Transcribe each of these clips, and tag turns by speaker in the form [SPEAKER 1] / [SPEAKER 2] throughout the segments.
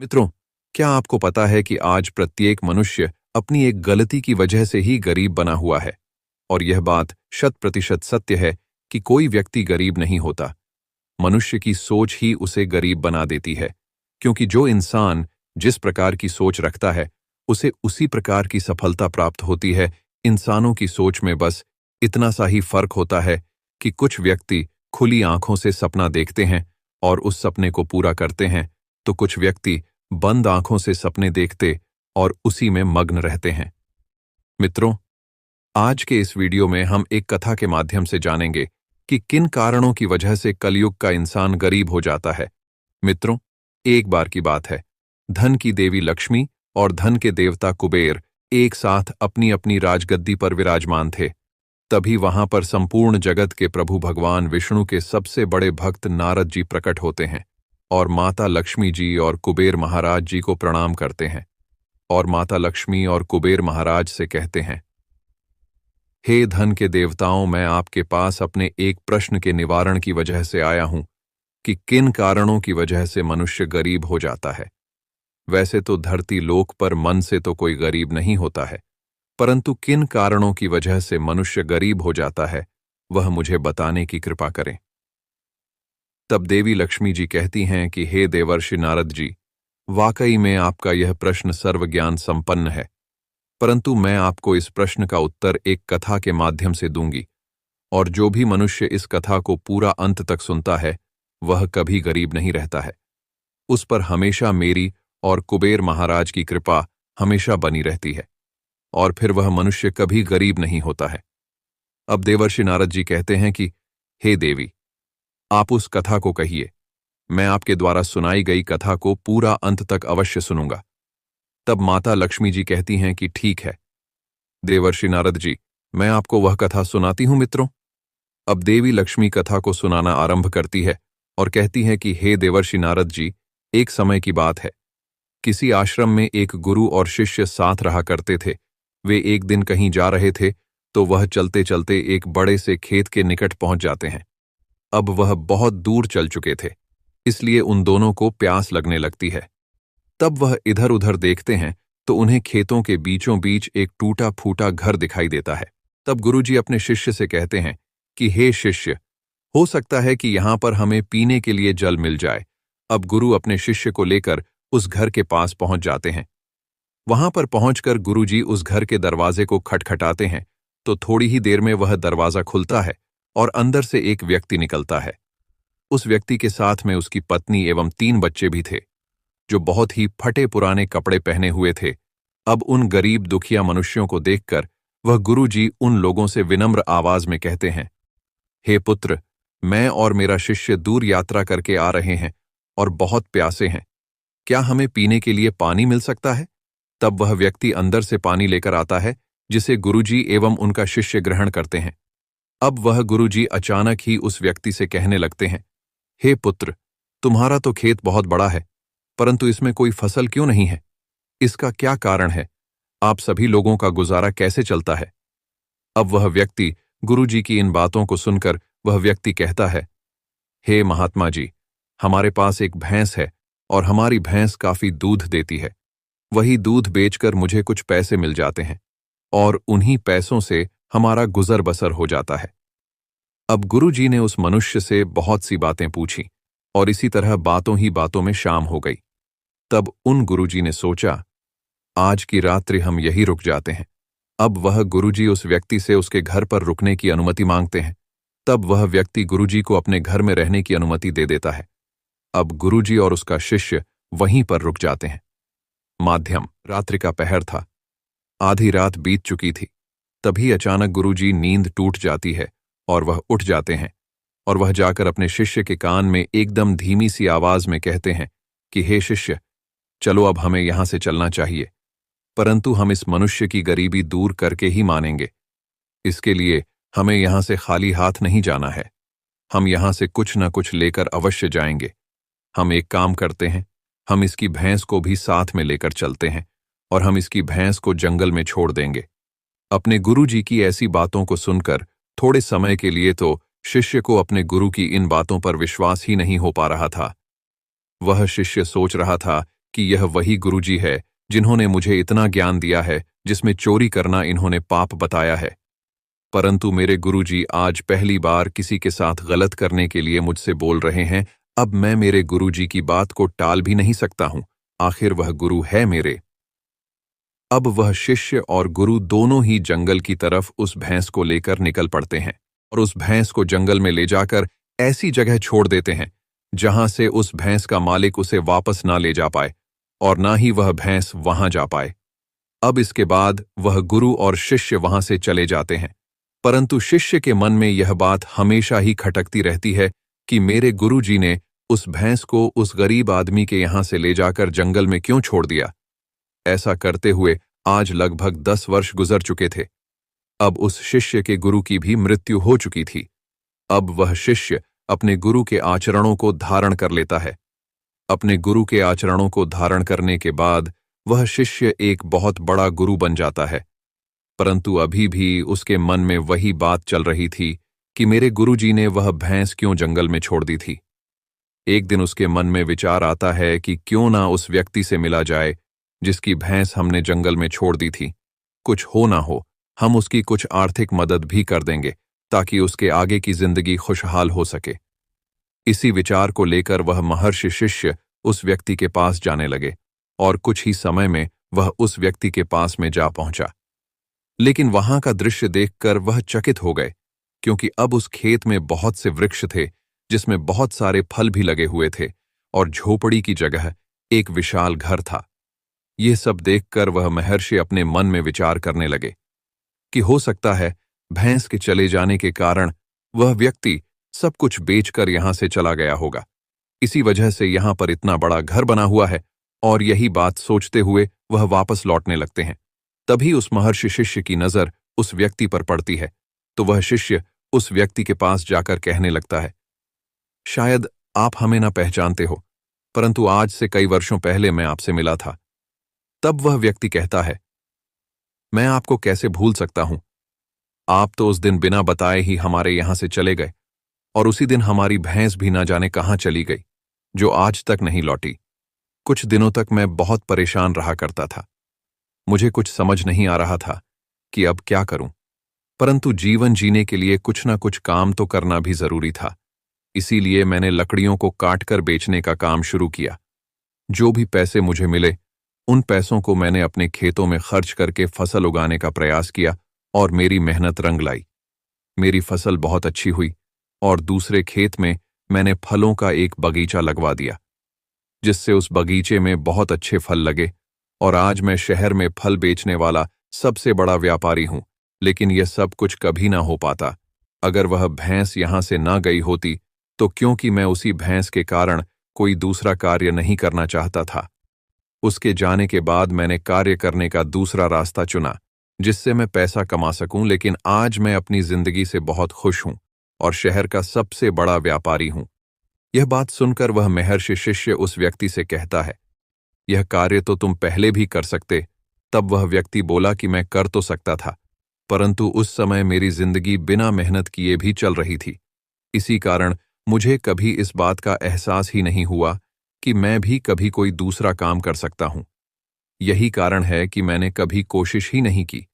[SPEAKER 1] मित्रों, क्या आपको पता है कि आज प्रत्येक मनुष्य अपनी एक गलती की वजह से ही गरीब बना हुआ है। और यह बात 100% सत्य है कि कोई व्यक्ति गरीब नहीं होता। मनुष्य की सोच ही उसे गरीब बना देती है, क्योंकि जो इंसान जिस प्रकार की सोच रखता है उसे उसी प्रकार की सफलता प्राप्त होती है। इंसानों की सोच में बस इतना सा ही फर्क होता है कि कुछ व्यक्ति खुली आंखों से सपना देखते हैं और उस सपने को पूरा करते हैं, तो कुछ व्यक्ति बंद आंखों से सपने देखते और उसी में मग्न रहते हैं। मित्रों, आज के इस वीडियो में हम एक कथा के माध्यम से जानेंगे कि किन कारणों की वजह से कलयुग का इंसान गरीब हो जाता है। मित्रों, एक बार की बात है, धन की देवी लक्ष्मी और धन के देवता कुबेर एक साथ अपनी अपनी राजगद्दी पर विराजमान थे। तभी वहां पर संपूर्ण जगत के प्रभु भगवान विष्णु के सबसे बड़े भक्त नारद जी प्रकट होते हैं और माता लक्ष्मी जी और कुबेर महाराज जी को प्रणाम करते हैं। और माता लक्ष्मी और कुबेर महाराज से कहते हैं, हे धन के देवताओं, मैं आपके पास अपने एक प्रश्न के निवारण की वजह से आया हूं कि किन कारणों की वजह से मनुष्य गरीब हो जाता है। वैसे तो धरती लोक पर मन से तो कोई गरीब नहीं होता है, परंतु किन कारणों की वजह से मनुष्य गरीब हो जाता है वह मुझे बताने की कृपा करें। तब देवी लक्ष्मी जी कहती हैं कि हे देवर्षि नारद जी, वाकई में आपका यह प्रश्न सर्वज्ञान संपन्न है, परंतु मैं आपको इस प्रश्न का उत्तर एक कथा के माध्यम से दूंगी, और जो भी मनुष्य इस कथा को पूरा अंत तक सुनता है वह कभी गरीब नहीं रहता है। उस पर हमेशा मेरी और कुबेर महाराज की कृपा हमेशा बनी रहती है, और फिर वह मनुष्य कभी गरीब नहीं होता है। अब देवर्षि नारद जी कहते हैं कि हे देवी, आप उस कथा को कहिए, मैं आपके द्वारा सुनाई गई कथा को पूरा अंत तक अवश्य सुनूंगा। तब माता लक्ष्मी जी कहती हैं कि ठीक है देवर्षि नारद जी, मैं आपको वह कथा सुनाती हूं। मित्रों, अब देवी लक्ष्मी कथा को सुनाना आरंभ करती है और कहती है कि हे देवर्षि नारद जी, एक समय की बात है, किसी आश्रम में एक गुरु और शिष्य साथ रहा करते थे। वे एक दिन कहीं जा रहे थे तो वह चलते चलते एक बड़े से खेत के निकट पहुंच जाते हैं। अब वह बहुत दूर चल चुके थे, इसलिए उन दोनों को प्यास लगने लगती है। तब वह इधर उधर देखते हैं तो उन्हें खेतों के बीचों बीच एक टूटा फूटा घर दिखाई देता है। तब गुरुजी अपने शिष्य से कहते हैं कि हे शिष्य, हो सकता है कि यहां पर हमें पीने के लिए जल मिल जाए। अब गुरु अपने शिष्य को लेकर उस घर के पास पहुंच जाते हैं। वहां पर पहुंचकर गुरुजी उस घर के दरवाजे को खटखटाते हैं तो थोड़ी ही देर में वह दरवाजा खुलता है और अंदर से एक व्यक्ति निकलता है। उस व्यक्ति के साथ में उसकी पत्नी एवं 3 बच्चे भी थे, जो बहुत ही फटे पुराने कपड़े पहने हुए थे। अब उन गरीब दुखिया मनुष्यों को देखकर वह गुरुजी उन लोगों से विनम्र आवाज में कहते हैं, हे पुत्र, मैं और मेरा शिष्य दूर यात्रा करके आ रहे हैं और बहुत प्यासे हैं, क्या हमें पीने के लिए पानी मिल सकता है? तब वह व्यक्ति अंदर से पानी लेकर आता है, जिसे गुरुजी एवं उनका शिष्य ग्रहण करते हैं। अब वह गुरुजी अचानक ही उस व्यक्ति से कहने लगते हैं, हे पुत्र, तुम्हारा तो खेत बहुत बड़ा है, परंतु इसमें कोई फसल क्यों नहीं है? इसका क्या कारण है? आप सभी लोगों का गुजारा कैसे चलता है? अब वह व्यक्ति गुरुजी की इन बातों को सुनकर वह व्यक्ति कहता है, हे महात्मा जी, हमारे पास एक भैंस है और हमारी भैंस काफी दूध देती है। वही दूध बेचकर मुझे कुछ पैसे मिल जाते हैं और उन्हीं पैसों से हमारा गुजर बसर हो जाता है। अब गुरुजी ने उस मनुष्य से बहुत सी बातें पूछी और इसी तरह बातों ही बातों में शाम हो गई। तब उन गुरुजी ने सोचा, आज की रात्रि हम यहीं रुक जाते हैं। अब वह गुरुजी उस व्यक्ति से उसके घर पर रुकने की अनुमति मांगते हैं। तब वह व्यक्ति गुरुजी को अपने घर में रहने की अनुमति दे देता है। अब गुरुजी और उसका शिष्य वहीं पर रुक जाते हैं। माध्यम रात्रि का पहर था, आधी रात बीत चुकी थी। तभी अचानक गुरुजी नींद टूट जाती है और वह उठ जाते हैं और वह जाकर अपने शिष्य के कान में एकदम धीमी सी आवाज में कहते हैं कि हे शिष्य, चलो अब हमें यहां से चलना चाहिए, परंतु हम इस मनुष्य की गरीबी दूर करके ही मानेंगे। इसके लिए हमें यहां से खाली हाथ नहीं जाना है, हम यहां से कुछ न कुछ लेकर अवश्य जाएंगे। हम एक काम करते हैं, हम इसकी भैंस को भी साथ में लेकर चलते हैं और हम इसकी भैंस को जंगल में छोड़ देंगे। अपने गुरुजी की ऐसी बातों को सुनकर थोड़े समय के लिए तो शिष्य को अपने गुरु की इन बातों पर विश्वास ही नहीं हो पा रहा था। वह शिष्य सोच रहा था कि यह वही गुरुजी है जिन्होंने मुझे इतना ज्ञान दिया है जिसमें चोरी करना इन्होंने पाप बताया है। परंतु मेरे गुरुजी आज पहली बार किसी के साथ गलत करने के लिए मुझसे बोल रहे हैं। अब मैं मेरे गुरुजी की बात को टाल भी नहीं सकता हूं, आखिर वह गुरु है मेरे। अब वह शिष्य और गुरु दोनों ही जंगल की तरफ उस भैंस को लेकर निकल पड़ते हैं और उस भैंस को जंगल में ले जाकर ऐसी जगह छोड़ देते हैं जहां से उस भैंस का मालिक उसे वापस ना ले जा पाए और ना ही वह भैंस वहां जा पाए। अब इसके बाद वह गुरु और शिष्य वहां से चले जाते हैं, परंतु शिष्य के मन में यह बात हमेशा ही खटकती रहती है कि मेरे गुरुजी ने उस भैंस को उस गरीब आदमी के यहां से ले जाकर जंगल में क्यों छोड़ दिया। ऐसा करते हुए आज लगभग 10 वर्ष गुजर चुके थे। अब उस शिष्य के गुरु की भी मृत्यु हो चुकी थी। अब वह शिष्य अपने गुरु के आचरणों को धारण कर लेता है। अपने गुरु के आचरणों को धारण करने के बाद वह शिष्य एक बहुत बड़ा गुरु बन जाता है, परंतु अभी भी उसके मन में वही बात चल रही थी कि मेरे गुरुजी ने वह भैंस क्यों जंगल में छोड़ दी थी। एक दिन उसके मन में विचार आता है कि क्यों ना उस व्यक्ति से मिला जाए जिसकी भैंस हमने जंगल में छोड़ दी थी। कुछ हो ना हो, हम उसकी कुछ आर्थिक मदद भी कर देंगे ताकि उसके आगे की जिंदगी खुशहाल हो सके। इसी विचार को लेकर वह महर्षि शिष्य उस व्यक्ति के पास जाने लगे और कुछ ही समय में वह उस व्यक्ति के पास में जा पहुंचा। लेकिन वहां का दृश्य देखकर वह चकित हो गए, क्योंकि अब उस खेत में बहुत से वृक्ष थे जिसमें बहुत सारे फल भी लगे हुए थे और झोपड़ी की जगह एक विशाल घर था। ये सब देखकर वह महर्षि अपने मन में विचार करने लगे कि हो सकता है भैंस के चले जाने के कारण वह व्यक्ति सब कुछ बेचकर यहां से चला गया होगा। इसी वजह से यहां पर इतना बड़ा घर बना हुआ है और यही बात सोचते हुए वह वापस लौटने लगते हैं। तभी उस महर्षि शिष्य की नजर उस व्यक्ति पर पड़ती है, तो वह शिष्य उस व्यक्ति के पास जाकर कहने लगता है, शायद आप हमें ना पहचानते हो, परंतु आज से कई वर्षों पहले मैं आपसे मिला था। तब वह व्यक्ति कहता है, मैं आपको कैसे भूल सकता हूं, आप तो उस दिन बिना बताए ही हमारे यहां से चले गए और उसी दिन हमारी भैंस भी ना जाने कहां चली गई, जो आज तक नहीं लौटी। कुछ दिनों तक मैं बहुत परेशान रहा करता था। मुझे कुछ समझ नहीं आ रहा था कि अब क्या करूं, परंतु जीवन जीने के लिए कुछ ना कुछ काम तो करना भी जरूरी था। इसीलिए मैंने लकड़ियों को काटकर बेचने का काम शुरू किया। जो भी पैसे मुझे मिले उन पैसों को मैंने अपने खेतों में खर्च करके फसल उगाने का प्रयास किया और मेरी मेहनत रंग लाई। मेरी फसल बहुत अच्छी हुई और दूसरे खेत में मैंने फलों का एक बगीचा लगवा दिया, जिससे उस बगीचे में बहुत अच्छे फल लगे और आज मैं शहर में फल बेचने वाला सबसे बड़ा व्यापारी हूं। लेकिन यह सब कुछ कभी ना हो पाता अगर वह भैंस यहां से ना गई होती, तो क्योंकि मैं उसी भैंस के कारण कोई दूसरा कार्य नहीं करना चाहता था। उसके जाने के बाद मैंने कार्य करने का दूसरा रास्ता चुना जिससे मैं पैसा कमा सकूं, लेकिन आज मैं अपनी जिंदगी से बहुत खुश हूं और शहर का सबसे बड़ा व्यापारी हूं। यह बात सुनकर वह महर्षि शिष्य उस व्यक्ति से कहता है, यह कार्य तो तुम पहले भी कर सकते। तब वह व्यक्ति बोला कि मैं कर तो सकता था, परंतु उस समय मेरी जिंदगी बिना मेहनत किए भी चल रही थी। इसी कारण मुझे कभी इस बात का एहसास ही नहीं हुआ कि मैं भी कभी कोई दूसरा काम कर सकता हूं। यही कारण है कि मैंने कभी कोशिश ही नहीं की।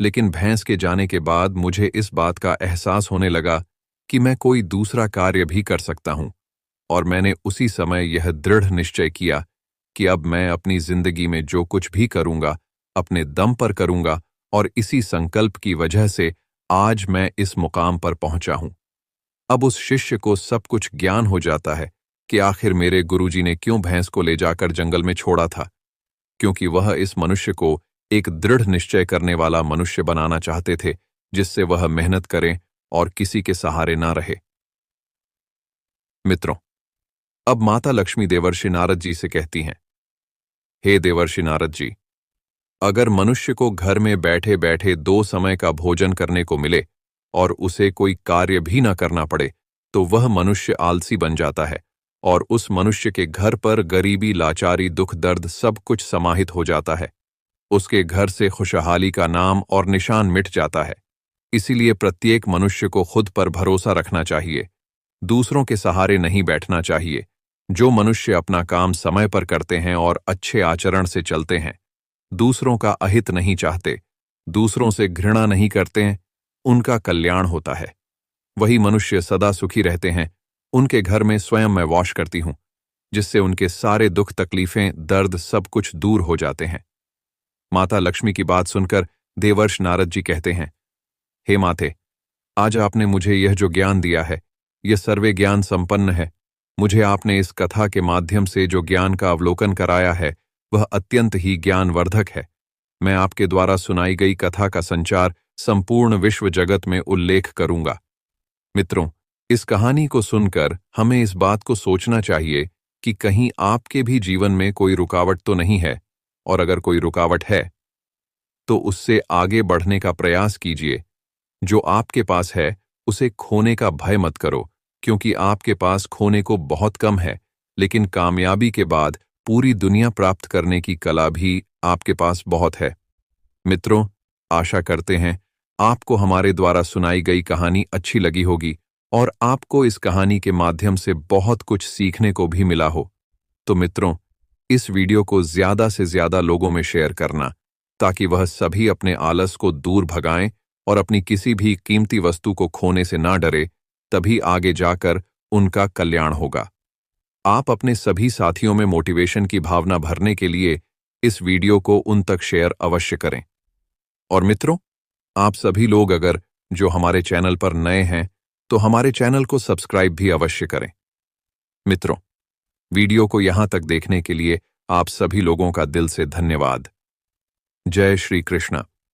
[SPEAKER 1] लेकिन भैंस के जाने के बाद मुझे इस बात का एहसास होने लगा कि मैं कोई दूसरा कार्य भी कर सकता हूं, और मैंने उसी समय यह दृढ़ निश्चय किया कि अब मैं अपनी जिंदगी में जो कुछ भी करूंगा अपने दम पर करूंगा, और इसी संकल्प की वजह से आज मैं इस मुकाम पर पहुंचा हूं। अब उस शिष्य को सब कुछ ज्ञान हो जाता है कि आखिर मेरे गुरुजी ने क्यों भैंस को ले जाकर जंगल में छोड़ा था, क्योंकि वह इस मनुष्य को एक दृढ़ निश्चय करने वाला मनुष्य बनाना चाहते थे, जिससे वह मेहनत करे और किसी के सहारे ना रहे। मित्रों, अब माता लक्ष्मी देवर्षि नारद जी से कहती हैं, हे देवर्षि नारद जी, अगर मनुष्य को घर में बैठे बैठे 2 समय का भोजन करने को मिले और उसे कोई कार्य भी न करना पड़े, तो वह मनुष्य आलसी बन जाता है और उस मनुष्य के घर पर गरीबी, लाचारी, दुख, दर्द सब कुछ समाहित हो जाता है। उसके घर से खुशहाली का नाम और निशान मिट जाता है। इसीलिए प्रत्येक मनुष्य को खुद पर भरोसा रखना चाहिए, दूसरों के सहारे नहीं बैठना चाहिए। जो मनुष्य अपना काम समय पर करते हैं और अच्छे आचरण से चलते हैं, दूसरों का अहित नहीं चाहते, दूसरों से घृणा नहीं करते हैं, उनका कल्याण होता है। वही मनुष्य सदा सुखी रहते हैं। उनके घर में स्वयं मैं वाश करती हूं, जिससे उनके सारे दुख तकलीफें दर्द सब कुछ दूर हो जाते हैं। माता लक्ष्मी की बात सुनकर देवर्ष नारद जी कहते हैं, हे माते, आज आपने मुझे यह जो ज्ञान दिया है, यह सर्वे ज्ञान संपन्न है। मुझे आपने इस कथा के माध्यम से जो ज्ञान का अवलोकन कराया है, वह अत्यंत ही ज्ञानवर्धक है। मैं आपके द्वारा सुनाई गई कथा का संचार संपूर्ण विश्व जगत में उल्लेख करूंगा। मित्रों, इस कहानी को सुनकर हमें इस बात को सोचना चाहिए कि कहीं आपके भी जीवन में कोई रुकावट तो नहीं है, और अगर कोई रुकावट है तो उससे आगे बढ़ने का प्रयास कीजिए। जो आपके पास है उसे खोने का भय मत करो, क्योंकि आपके पास खोने को बहुत कम है, लेकिन कामयाबी के बाद पूरी दुनिया प्राप्त करने की कला भी आपके पास बहुत है। मित्रों, आशा करते हैं आपको हमारे द्वारा सुनाई गई कहानी अच्छी लगी होगी और आपको इस कहानी के माध्यम से बहुत कुछ सीखने को भी मिला हो। तो मित्रों, इस वीडियो को ज्यादा से ज्यादा लोगों में शेयर करना, ताकि वह सभी अपने आलस को दूर भगाएं और अपनी किसी भी कीमती वस्तु को खोने से ना डरे, तभी आगे जाकर उनका कल्याण होगा। आप अपने सभी साथियों में मोटिवेशन की भावना भरने के लिए इस वीडियो को उन तक शेयर अवश्य करें। और मित्रों, आप सभी लोग अगर जो हमारे चैनल पर नए हैं तो हमारे चैनल को सब्सक्राइब भी अवश्य करें। मित्रों, वीडियो को यहां तक देखने के लिए आप सभी लोगों का दिल से धन्यवाद। जय श्री कृष्ण।